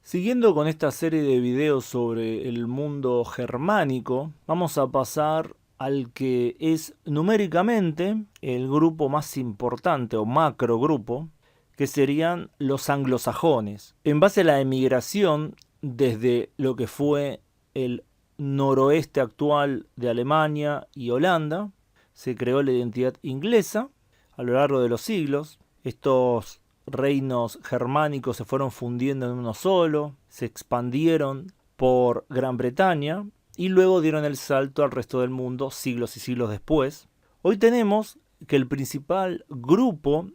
Siguiendo con esta serie de videos sobre el mundo germánico, vamos a pasar al que es numéricamente el grupo más importante o macrogrupo, que serían los anglosajones. En base a la emigración desde lo que fue el noroeste actual de Alemania y Holanda, se creó la identidad inglesa a lo largo de los siglos. Estos reinos germánicos se fueron fundiendo en uno solo, se expandieron por Gran Bretaña y luego dieron el salto al resto del mundo siglos y siglos después. Hoy tenemos que el principal grupo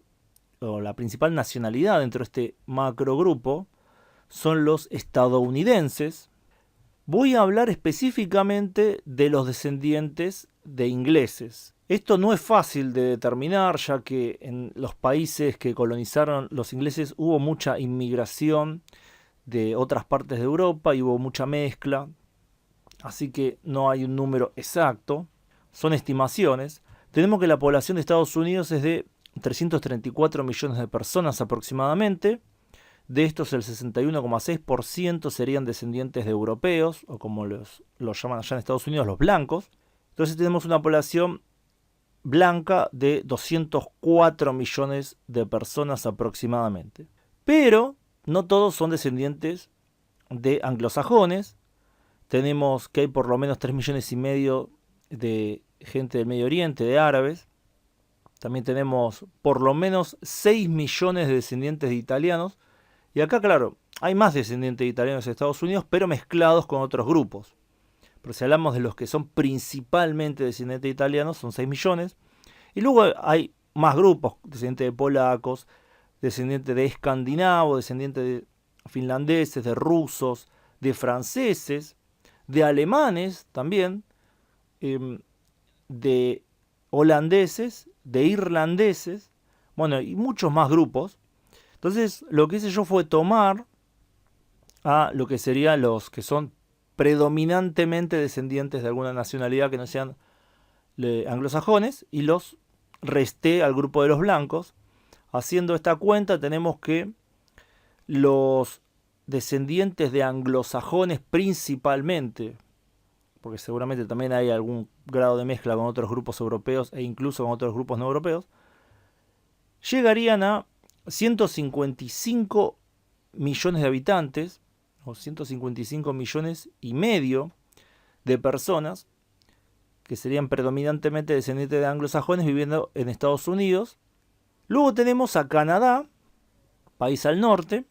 o la principal nacionalidad dentro de este macrogrupo son los estadounidenses. Voy a hablar específicamente de los descendientes de ingleses. Esto no es fácil de determinar, ya que en los países que colonizaron los ingleses hubo mucha inmigración de otras partes de Europa y hubo mucha mezcla, así que no hay un número exacto, son estimaciones. Tenemos que la población de Estados Unidos es de 334 millones de personas aproximadamente. De estos el 61,6% serían descendientes de europeos, o como los llaman allá en Estados Unidos, los blancos. Entonces tenemos una población blanca de 204 millones de personas aproximadamente. Pero no todos son descendientes de anglosajones. Tenemos que hay por lo menos 3 millones y medio de gente del Medio Oriente, de árabes. También tenemos por lo menos 6 millones de descendientes de italianos. Y acá, claro, hay más descendientes de italianos en Estados Unidos, pero mezclados con otros grupos. Pero si hablamos de los que son principalmente descendientes de italianos, son 6 millones. Y luego hay más grupos, descendientes de polacos, descendientes de escandinavos, descendientes de finlandeses, de rusos, de franceses, de alemanes también, de holandeses, de irlandeses, bueno, y muchos más grupos. Entonces, lo que hice yo fue tomar a lo que serían los que son predominantemente descendientes de alguna nacionalidad que no sean anglosajones y los resté al grupo de los blancos. Haciendo esta cuenta tenemos que los descendientes de anglosajones principalmente, porque seguramente también hay algún grado de mezcla con otros grupos europeos e incluso con otros grupos no europeos, llegarían a 155 millones de habitantes, o 155 millones y medio de personas, que serían predominantemente descendientes de anglosajones viviendo en Estados Unidos. Luego tenemos a Canadá, país al norte,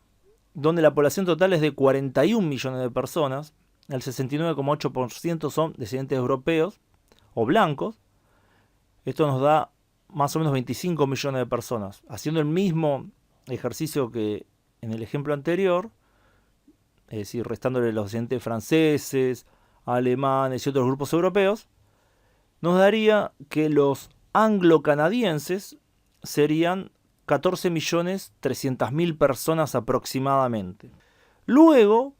donde la población total es de 41 millones de personas. El 69,8% son descendientes europeos o blancos. Esto nos da más o menos 25 millones de personas. Haciendo el mismo ejercicio que en el ejemplo anterior, es decir, restándole los descendientes franceses, alemanes y otros grupos europeos, nos daría que los anglo-canadienses serían 14.300.000 personas aproximadamente. Luego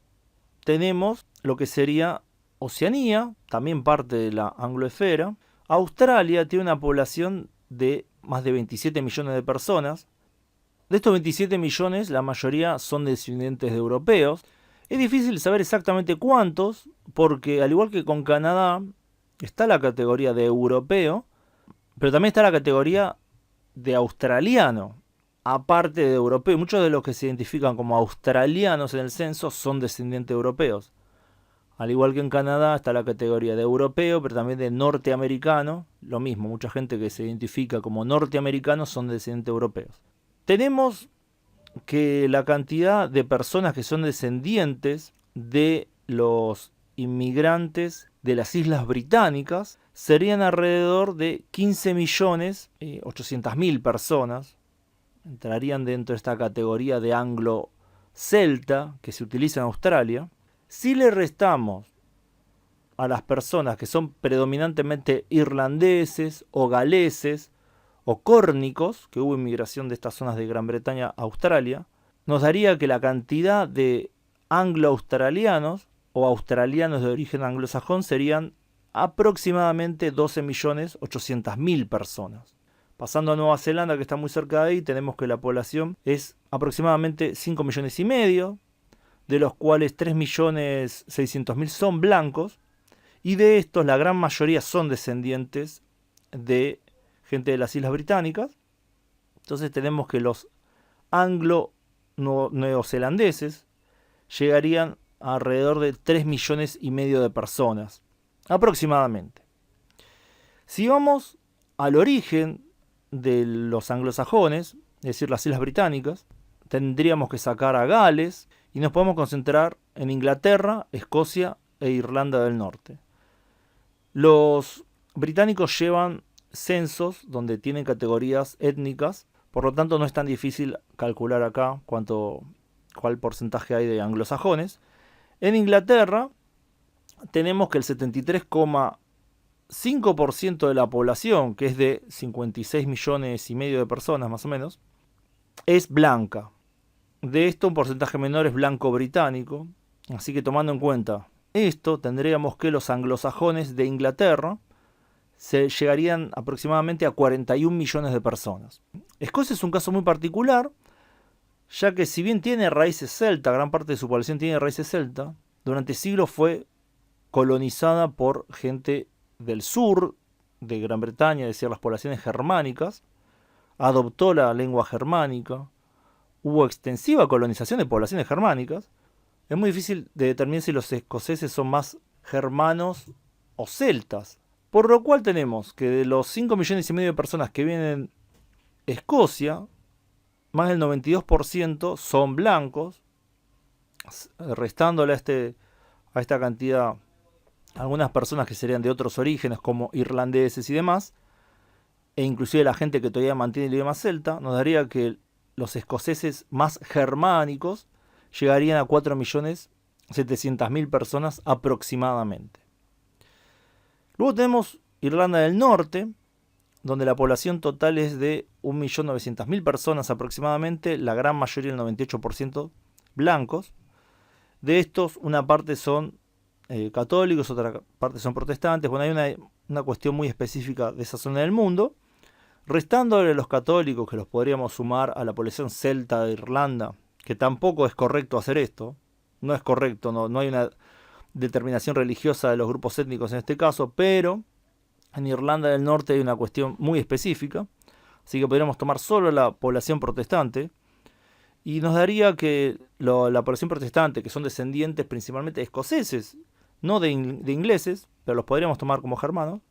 tenemos lo que sería Oceanía, también parte de la angloesfera. Australia tiene una población de más de 27 millones de personas. De estos 27 millones, la mayoría son descendientes de europeos. Es difícil saber exactamente cuántos, porque al igual que con Canadá, está la categoría de europeo, pero también está la categoría de australiano, aparte de europeo. Muchos de los que se identifican como australianos en el censo son descendientes europeos. Al igual que en Canadá está la categoría de europeo, pero también de norteamericano. Lo mismo, mucha gente que se identifica como norteamericanos son descendientes europeos. Tenemos que la cantidad de personas que son descendientes de los inmigrantes de las Islas Británicas serían alrededor de 15.800.000 personas. Entrarían dentro de esta categoría de anglo-celta que se utiliza en Australia. Si le restamos a las personas que son predominantemente irlandeses o galeses o córnicos, que hubo inmigración de estas zonas de Gran Bretaña a Australia, nos daría que la cantidad de anglo-australianos o australianos de origen anglosajón serían aproximadamente 12.800.000 personas. Pasando a Nueva Zelanda, que está muy cerca de ahí, tenemos que la población es aproximadamente 5 millones y medio, de los cuales 3.600.000 son blancos, y de estos la gran mayoría son descendientes de gente de las Islas Británicas. Entonces tenemos que los anglo-neozelandeses llegarían a alrededor de 3,5 millones de personas, aproximadamente. Si vamos al origen de los anglosajones, es decir, las Islas Británicas, tendríamos que sacar a Gales y nos podemos concentrar en Inglaterra, Escocia e Irlanda del Norte. Los británicos llevan censos donde tienen categorías étnicas, por lo tanto no es tan difícil calcular acá cuál porcentaje hay de anglosajones. En Inglaterra tenemos que el 73,5% de la población, que es de 56,5 millones de personas más o menos, es blanca. De esto un porcentaje menor es blanco británico. Así que tomando en cuenta esto, tendríamos que los anglosajones de Inglaterra se llegarían aproximadamente a 41 millones de personas. Escocia es un caso muy particular, ya que si bien tiene raíces celta, gran parte de su población tiene raíces celta, durante siglos fue colonizada por gente del sur de Gran Bretaña, es decir, las poblaciones germánicas, adoptó la lengua germánica, hubo extensiva colonización de poblaciones germánicas. Es muy difícil de determinar si los escoceses son más germanos o celtas, por lo cual tenemos que de los 5,5 millones de personas que viven en Escocia, más del 92% son blancos, restándole a esta cantidad algunas personas que serían de otros orígenes como irlandeses y demás, e inclusive la gente que todavía mantiene el idioma celta, nos daría que los escoceses más germánicos llegarían a 4.700.000 personas aproximadamente. Luego tenemos Irlanda del Norte, donde la población total es de 1.900.000 personas aproximadamente, la gran mayoría, el 98%, blancos. De estos, una parte son católicos, otra parte son protestantes. Bueno, hay una cuestión muy específica de esa zona del mundo. Restándole los católicos, que los podríamos sumar a la población celta de Irlanda, que tampoco es correcto hacer esto. No es correcto, no hay una determinación religiosa de los grupos étnicos en este caso, pero en Irlanda del Norte hay una cuestión muy específica, así que podríamos tomar solo la población protestante, y nos daría que la población protestante, que son descendientes principalmente de escoceses, no de ingleses, pero los podríamos tomar como germanos,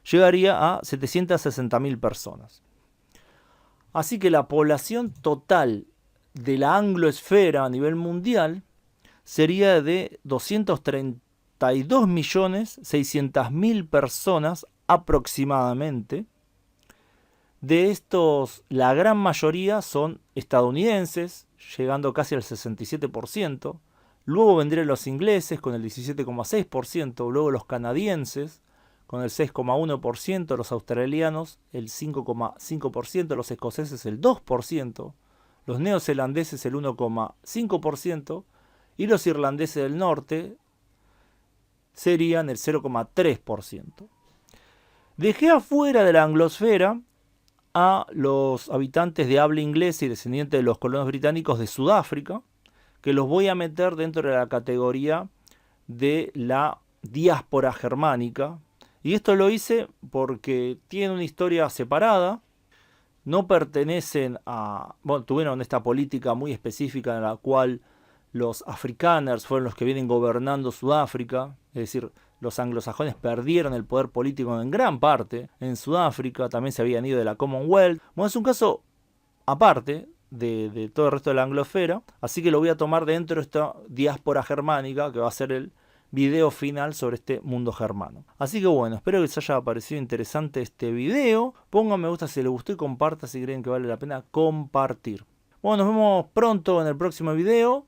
llegaría a 760.000 personas. Así que la población total de la angloesfera a nivel mundial sería de 232.600.000 personas aproximadamente. De estos, la gran mayoría son estadounidenses, llegando casi al 67%. Luego vendrían los ingleses con el 17,6%. Luego los canadienses con el 6,1%. Los australianos el 5,5%. Los escoceses el 2%. Los neozelandeses el 1,5%. Y los irlandeses del norte serían el 0,3%. Dejé afuera de la anglosfera a los habitantes de habla inglesa y descendientes de los colonos británicos de Sudáfrica, que los voy a meter dentro de la categoría de la diáspora germánica. Y esto lo hice porque tienen una historia separada, no pertenecen a... Bueno, tuvieron esta política muy específica en la cual los afrikaners fueron los que vienen gobernando Sudáfrica, es decir, los anglosajones perdieron el poder político en gran parte en Sudáfrica, también se habían ido de la Commonwealth. Bueno, es un caso aparte de todo el resto de la anglosfera, así que lo voy a tomar dentro de esta diáspora germánica, que va a ser el video final sobre este mundo germano. Así que bueno, espero que les haya parecido interesante este video. Pongan me gusta si les gustó y compartan si creen que vale la pena compartir. Bueno, nos vemos pronto en el próximo video.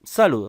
Saludos.